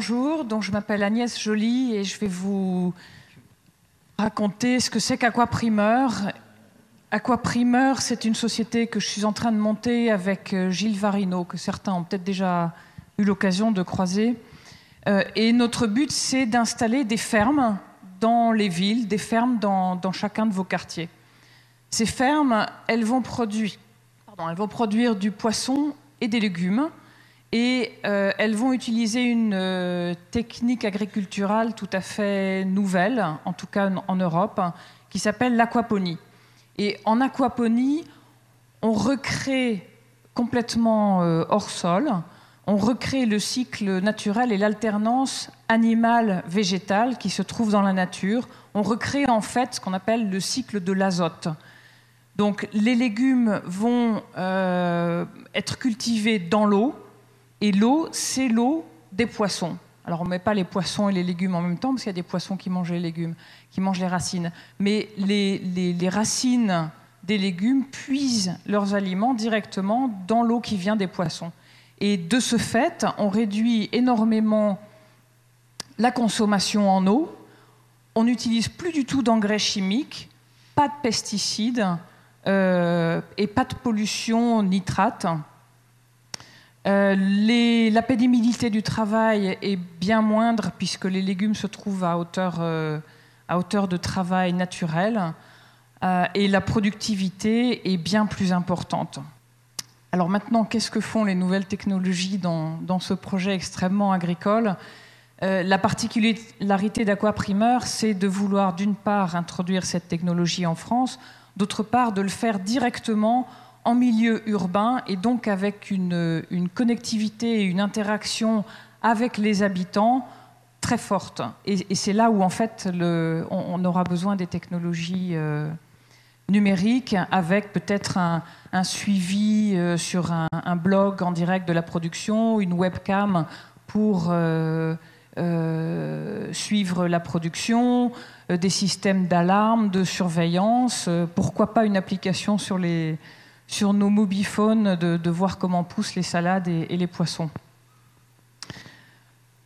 bonjour, donc je m'appelle Agnès Joly et je vais vous raconter ce que c'est qu'Aqua-Primeur. Aqua-Primeur, c'est une société que je suis en train de monter avec Gilles Varino, que certains ont peut-être déjà eu l'occasion de croiser. Et notre but, c'est d'installer des fermes dans les villes, des fermes dans chacun de vos quartiers. Ces fermes, elles vont produire du poisson et des légumes. Et elles vont utiliser une technique agriculturale tout à fait nouvelle, en tout cas en Europe, qui s'appelle l'aquaponie. Et en aquaponie, on recrée complètement hors sol, on recrée le cycle naturel et l'alternance animale-végétale qui se trouve dans la nature. On recrée en fait ce qu'on appelle le cycle de l'azote. Donc les légumes vont être cultivés dans l'eau, et l'eau, c'est l'eau des poissons. Alors on ne met pas les poissons et les légumes en même temps, parce qu'il y a des poissons qui mangent les légumes, qui mangent les racines. Mais les racines des légumes puisent leurs aliments directement dans l'eau qui vient des poissons. Et de ce fait, on réduit énormément la consommation en eau. On n'utilise plus du tout d'engrais chimiques, pas de pesticides et pas de pollution nitrate. La pénibilité du travail est bien moindre puisque les légumes se trouvent à hauteur de travail naturel et la productivité est bien plus importante. Alors maintenant, qu'est-ce que font les nouvelles technologies dans ce projet extrêmement agricole ? La particularité d'Aqua-Primeur, c'est de vouloir d'une part introduire cette technologie en France, d'autre part de le faire directement en milieu urbain et donc avec une connectivité et une interaction avec les habitants très forte. Et c'est là où en fait on aura besoin des technologies numériques avec peut-être un suivi sur un blog en direct de la production, une webcam pour suivre la production, des systèmes d'alarme, de surveillance, pourquoi pas une application sur nos mobiphones de voir comment poussent les salades et les poissons.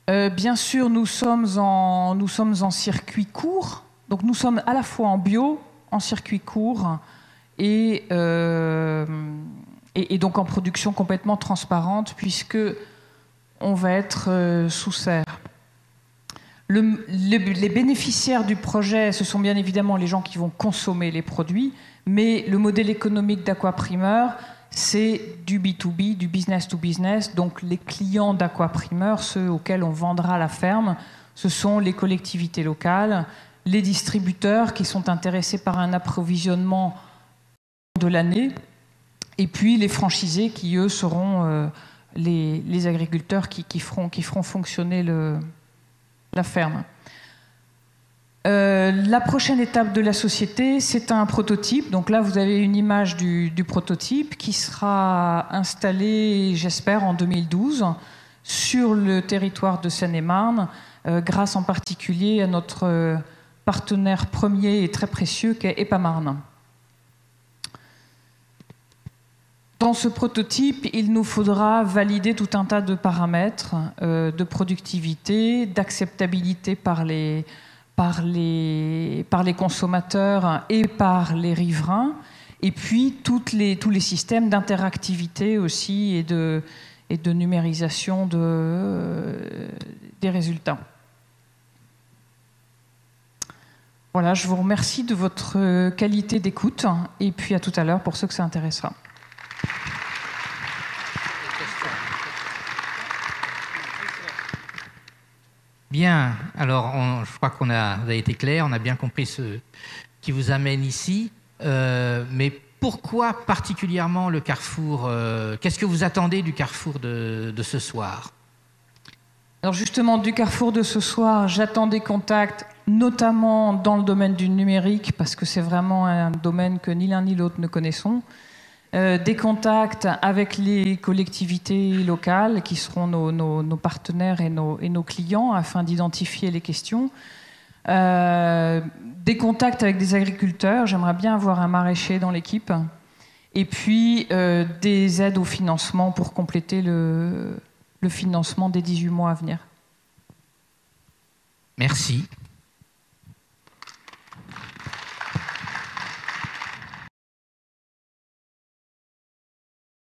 Bien sûr, nous sommes en circuit court, donc nous sommes à la fois en bio, en circuit court et donc en production complètement transparente puisque on va être sous serre. Les bénéficiaires du projet, ce sont bien évidemment les gens qui vont consommer les produits, mais le modèle économique d'Aqua-Primeur, c'est du B2B, du business to business. Donc les clients d'Aqua-Primeur, ceux auxquels on vendra la ferme, ce sont les collectivités locales, les distributeurs qui sont intéressés par un approvisionnement de l'année, et puis les franchisés qui, eux, seront les agriculteurs qui feront fonctionner la ferme. La prochaine étape de la société, c'est un prototype. Donc là, vous avez une image du prototype qui sera installé, j'espère, en 2012 sur le territoire de Seine-et-Marne, grâce en particulier à notre partenaire premier et très précieux qu'est EPAMarne. Dans ce prototype, il nous faudra valider tout un tas de paramètres de productivité, d'acceptabilité par les consommateurs et par les riverains, et puis tous les systèmes d'interactivité aussi et de numérisation des résultats. Voilà, je vous remercie de votre qualité d'écoute, et puis à tout à l'heure pour ceux que ça intéressera. Bien, alors je crois vous avez été clair, on a bien compris ce qui vous amène ici, mais pourquoi particulièrement le Carrefour qu'est-ce que vous attendez du Carrefour de ce soir? Alors justement, du Carrefour de ce soir, j'attends des contacts, notamment dans le domaine du numérique, parce que c'est vraiment un domaine que ni l'un ni l'autre ne connaissons. Des contacts avec les collectivités locales qui seront nos partenaires et nos clients afin d'identifier les questions. Des contacts avec des agriculteurs, j'aimerais bien avoir un maraîcher dans l'équipe. Et puis des aides au financement pour compléter le financement des 18 mois à venir. Merci.